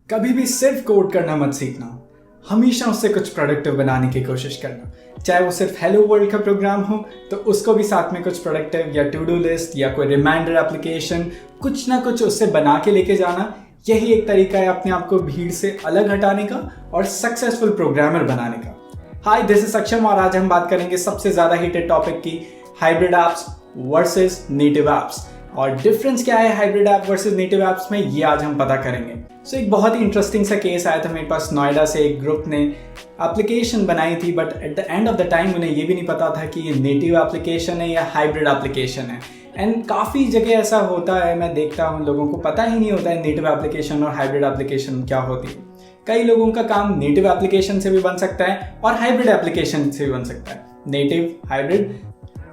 कभी भी सिर्फ कोड करना मत सीखना, हमेशा उससे कुछ प्रोडक्टिव बनाने की कोशिश करना। चाहे वो सिर्फ हेलो वर्ल्ड का प्रोग्राम हो तो उसको भी साथ में कुछ प्रोडक्टिव या टू डू लिस्ट या कोई रिमाइंडर एप्लीकेशन कुछ ना कुछ उससे बना के लेके जाना। यही एक तरीका है अपने आप को भीड़ से अलग हटाने का और सक्सेसफुल प्रोग्रामर बनाने का। हाय, दिस इज सक्षम और आज हम बात करेंगे सबसे ज्यादा हिटेड टॉपिक की, hybrid apps versus native apps. और डिफरेंस क्या है hybrid app versus native apps में, ये आज हम पता करेंगे। सो एक बहुत ही इंटरेस्टिंग सा केस आया था मेरे पास। नोएडा से एक ग्रुप ने एप्लीकेशन बनाई थी, but at the end of the time उन्हें ये भी नहीं पता था कि ये नेटिव एप्लीकेशन है या हाइब्रिड एप्लीकेशन है। एंड काफ़ी जगह ऐसा होता है, मैं देखता हूँ लोगों को पता ही नहीं होता है नेटिव एप्लीकेशन और हाइब्रिड एप्लीकेशन क्या होती है। कई लोगों का काम नेटिव एप्लीकेशन से भी बन सकता है और हाइब्रिड एप्लीकेशन से भी बन सकता है, नेटिव हाइब्रिड।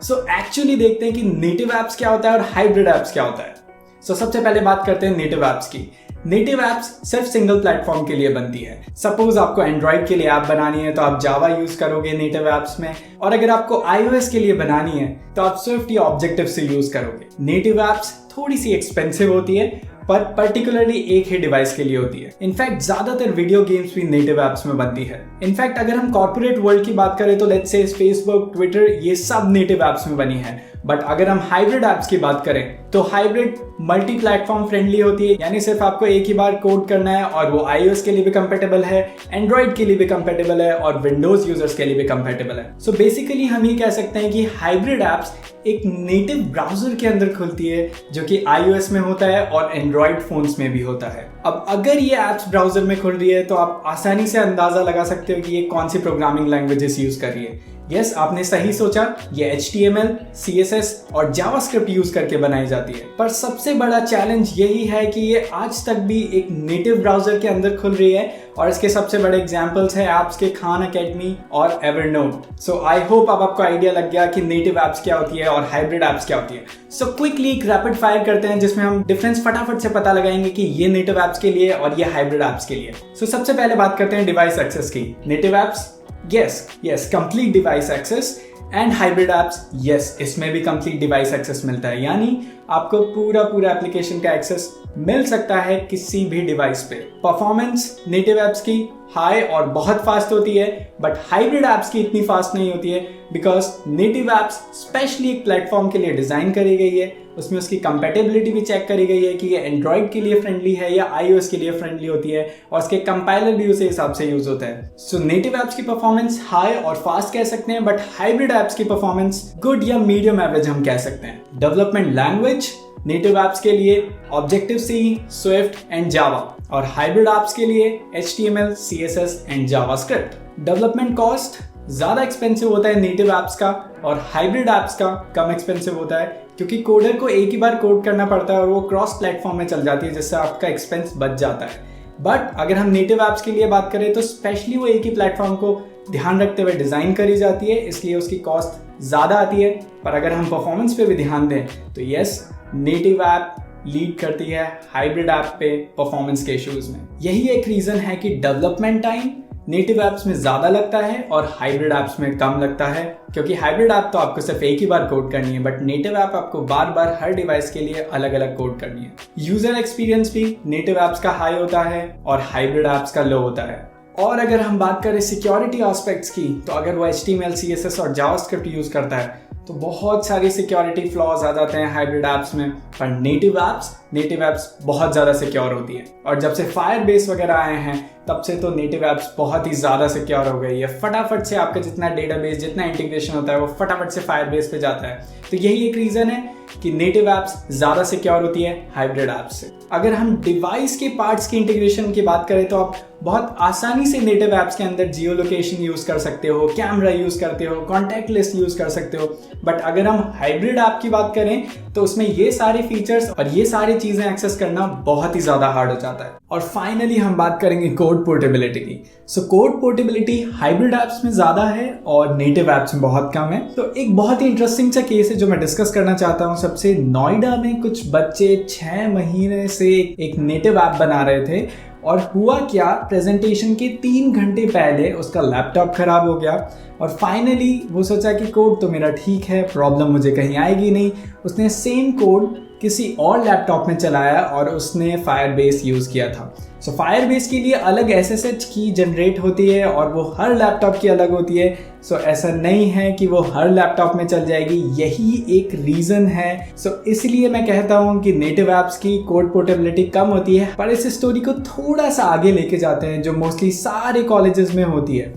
सो एक्चुअली देखते हैं कि नेटिव एप्स क्या होता है और हाइब्रिड एप्स क्या होता है। सो सबसे पहले बात करते हैं नेटिव एप्स की। नेटिव एप्स सिर्फ सिंगल प्लेटफॉर्म के लिए बनती है। सपोज आपको एंड्रॉइड के लिए ऐप बनानी है तो आप जावा यूज करोगे नेटिव एप्स में, और अगर आपको iOS के लिए बनानी है तो आप स्विफ्ट या ऑब्जेक्टिव से यूज करोगे। नेटिव एप्स थोड़ी सी एक्सपेंसिव होती है पर पर्टिकुलरली एक ही डिवाइस के लिए होती है। इनफैक्ट ज्यादातर वीडियो गेम्स भी नेटिव एप्स में बनती है। इनफैक्ट अगर हम कॉर्पोरेट वर्ल्ड की बात करें तो लेट्स से फेसबुक, ट्विटर, ये सब नेटिव एप्स में बनी है। बट अगर हम हाइब्रिड एप्स की बात करें तो हाइब्रिड मल्टी प्लेटफॉर्म फ्रेंडली होती है, यानी सिर्फ आपको एक ही बार कोड करना है और वो iOS के लिए भी कंपेटेबल है, एंड्रॉइड के लिए भी कंपेटेबल है और विंडोज यूजर्स के लिए भी कंपेटेबल है। सो बेसिकली हम ये कह सकते हैं कि हाइब्रिड एप्स एक नेटिव ब्राउजर के अंदर खुलती है जो कि iOS में होता है और एंड्रॉइड फोन्स में भी होता है। अब अगर ये एप्स ब्राउजर में खुल रही है तो आप आसानी से अंदाजा लगा सकते हो कि ये कौन सी प्रोग्रामिंग लैंग्वेजेस यूज कर रही है। यस, आपने सही सोचा, ये HTML, CSS और जावास्क्रिप्ट यूज करके बनाई जाती है। पर सबसे बड़ा चैलेंज यही है कि ये आज तक भी एक नेटिव ब्राउजर के अंदर खुल रही है और इसके सबसे बड़े एग्जांपल्स हैं ऐप्स के खान अकेडमी और एवरनोट। सो आई होप अब आपको आइडिया लग गया कि नेटिव एप्स क्या होती है और हाइब्रिड एप्स क्या होती है। सो क्विकली एक रैपिड फायर करते हैं जिसमें हम डिफरेंस फटाफट से पता लगाएंगे कि ये नेटिव एप्स के लिए और ये हाइब्रिड एप्स के लिए। सो सबसे पहले बात करते हैं डिवाइस एक्सेस की। Native apps yes, complete device access and hybrid apps yes, इसमें भी कंप्लीट डिवाइस एक्सेस मिलता है, यानी आपको पूरा एप्लीकेशन का एक्सेस मिल सकता है किसी भी डिवाइस पे। परफॉर्मेंस नेटिव एप्स की हाई और बहुत फास्ट होती है, बट हाइब्रिड एप्स की इतनी फास्ट नहीं होती है बिकॉज नेटिव एप्स स्पेशली एक प्लेटफॉर्म के लिए डिजाइन करी गई है। उसमें उसकी कंपैटिबिलिटी भी चेक करी गई है कि ये एंड्रॉइड के लिए फ्रेंडली है या iOS के लिए फ्रेंडली होती है, और उसके कंपाइलर भी उसी हिसाब से यूज होता है। सो नेटिव एप्स की परफॉर्मेंस हाई और फास्ट कह सकते हैं, बट हाइब्रिड एप्स की परफॉर्मेंस गुड या मीडियम एवरेज हम कह सकते हैं। डेवलपमेंट लैंग्वेज नेटिव एप्स के लिए ऑब्जेक्टिव सी, स्विफ्ट एंड जावा, और हाइब्रिड एप्स के लिए HTML, CSS and JavaScript. Development cost ज्यादा एक्सपेंसिव होता है नेटिव एप्स का और हाइब्रिड एप्स का कम एक्सपेंसिव होता है, क्योंकि कोडर को एक ही बार कोड करना पड़ता है और वो क्रॉस प्लेटफॉर्म में चल जाती है, जिससे आपका एक्सपेंस बच जाता है। बट अगर हम नेटिव एप्स के लिए बात करें तो स्पेशली वो एक ही प्लेटफॉर्म को ध्यान रखते हुए डिजाइन करी जाती है, इसलिए उसकी कॉस्ट ज्यादा आती है। पर अगर हम परफॉर्मेंस पे भी ध्यान दें तो यस, नेटिव ऐप लीड करती है हाइब्रिड ऐप पे परफॉर्मेंस के इश्यूज में। यही एक रीजन है कि डेवलपमेंट टाइम नेटिव एप्स में ज्यादा लगता है और हाइब्रिड एप्स में कम लगता है, क्योंकि हाइब्रिड ऐप तो आपको सिर्फ एक ही बार कोड करनी है, बट नेटिव ऐप आपको बार बार हर डिवाइस के लिए अलग अलग कोड करनी है। यूजर एक्सपीरियंस भी नेटिव एप्स का हाई होता है और हाइब्रिड एप्स का लो होता है। और अगर हम बात करें सिक्योरिटी एस्पेक्ट्स की, तो अगर वो HTML, CSS और जावास्क्रिप्ट यूज करता है तो बहुत सारी सिक्योरिटी फ्लॉज आ जाते हैं हाइब्रिड एप्स में। पर नेटिव एप्स बहुत ज़्यादा सिक्योर होती है, और जब से फायरबेस वगैरह आए हैं तब से तो नेटिव एप्स बहुत ही ज़्यादा सिक्योर हो गई है। फटाफट से आपका जितना डेटाबेस, जितना इंटीग्रेशन होता है वो फटाफट से फायरबेस पे जाता है। तो यही एक रीज़न है कि नेटिव एप्स ज़्यादा सिक्योर होती है हाइब्रिड एप्स से। अगर हम डिवाइस के पार्ट्स की इंटीग्रेशन की बात करें तो आप बहुत आसानी से नेटिव एप्स के अंदर जियो लोकेशन यूज़ कर सकते हो, कैमरा यूज़ करते हो, कॉन्टैक्ट लिस्ट यूज़ कर सकते हो। बट अगर हम हाइब्रिड ऐप की बात करें तो उसमें ये सारे फीचर्स और ये सारी चीज़ें एक्सेस करना बहुत ही ज़्यादा हार्ड हो जाता है। और फाइनली हम बात करेंगे कोड पोर्टेबिलिटी की। So code portability hybrid apps में ज़्यादा है और नेटिव एप्स में बहुत कम है। तो एक बहुत ही इंटरेस्टिंग सा केस है जो मैं डिस्कस करना चाहता हूँ सबसे। नोएडा में कुछ बच्चे 6 महीने से एक नेटिव ऐप बना रहे थे, और हुआ क्या, प्रेजेंटेशन के 3 घंटे पहले उसका लैपटॉप खराब हो गया और फाइनली वो सोचा कि कोड तो मेरा ठीक है, प्रॉब्लम मुझे कहीं आएगी नहीं। उसने सेम कोड किसी और लैपटॉप में चलाया और उसने फायरबेस यूज़ किया था। सो फायरबेस के लिए अलग SSH की जनरेट होती है और वो हर लैपटॉप की अलग होती है। सो ऐसा नहीं है कि वो हर लैपटॉप में चल जाएगी, यही एक रीज़न है। सो इसलिए मैं कहता हूँ कि नेटिव ऐप्स की कोड पोर्टेबिलिटी कम होती है। पर इस स्टोरी को थोड़ा सा आगे लेके जाते हैं जो मोस्टली सारे कॉलेजेस में होती है।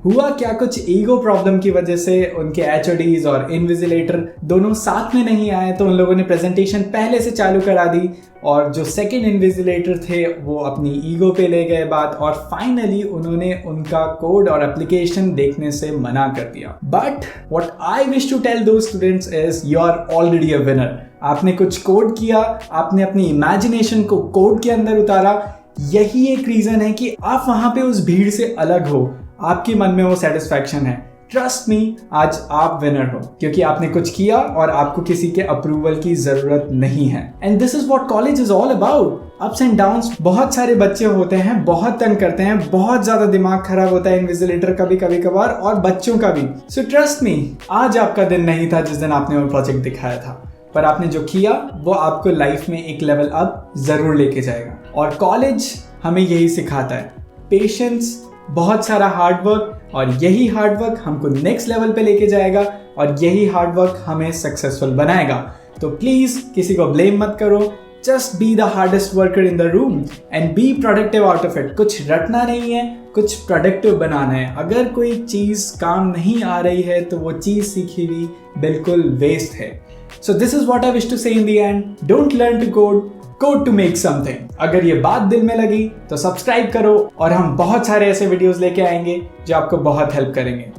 हुआ क्या, कुछ ईगो प्रॉब्लम की वजह से उनके HODs और इन्विजिलेटर दोनों साथ में नहीं आए, तो उन लोगों ने प्रेजेंटेशन पहले से चालू करा दी और जो सेकंड इन्विजिलेटर थे वो अपनी ईगो पे ले गए बात और फाइनली उन्होंने उनका कोड और एप्लीकेशन देखने से मना कर दिया। But what I wish to tell those students is you are already a winner. आपने कुछ कोड किया, आपने अपनी इमेजिनेशन को कोड के अंदर उतारा, यही एक रीजन है कि आप वहां पे उस भीड़ से अलग हो, आपके मन में वो सेटिस्फैक्शन है। ट्रस्ट मी, आज आप विनर हो क्योंकि आपने कुछ किया और आपको किसी के अप्रूवल की जरूरत नहीं है। And this is what college is all about. Ups and downs, बहुत सारे बच्चे होते हैं, बहुत तंग करते हैं, बहुत ज्यादा दिमाग खराब होता है इन्विजिलेटर का भी कभी कभार और बच्चों का भी। सो ट्रस्ट मी, आज आपका दिन नहीं था जिस दिन आपने वो प्रोजेक्ट दिखाया था, पर आपने जो किया वो आपको लाइफ में एक लेवल अप जरूर लेके जाएगा। और कॉलेज हमें यही सिखाता है, पेशेंस, बहुत सारा हार्डवर्क, और यही हार्डवर्क हमको नेक्स्ट लेवल पे लेके जाएगा और यही हार्डवर्क हमें सक्सेसफुल बनाएगा। तो प्लीज किसी को ब्लेम मत करो, just be the hardest worker in the room and be productive out of it. कुछ रटना नहीं है, कुछ प्रोडक्टिव बनाना है। अगर कोई चीज काम नहीं आ रही है तो वो चीज सीखी हुई बिल्कुल वेस्ट है। So this is what I wish to say in the end, don't learn to code, code to make something. अगर ये बात दिल में लगी तो सब्सक्राइब करो और हम बहुत सारे ऐसे वीडियोस लेके आएंगे जो आपको बहुत हेल्प करेंगे।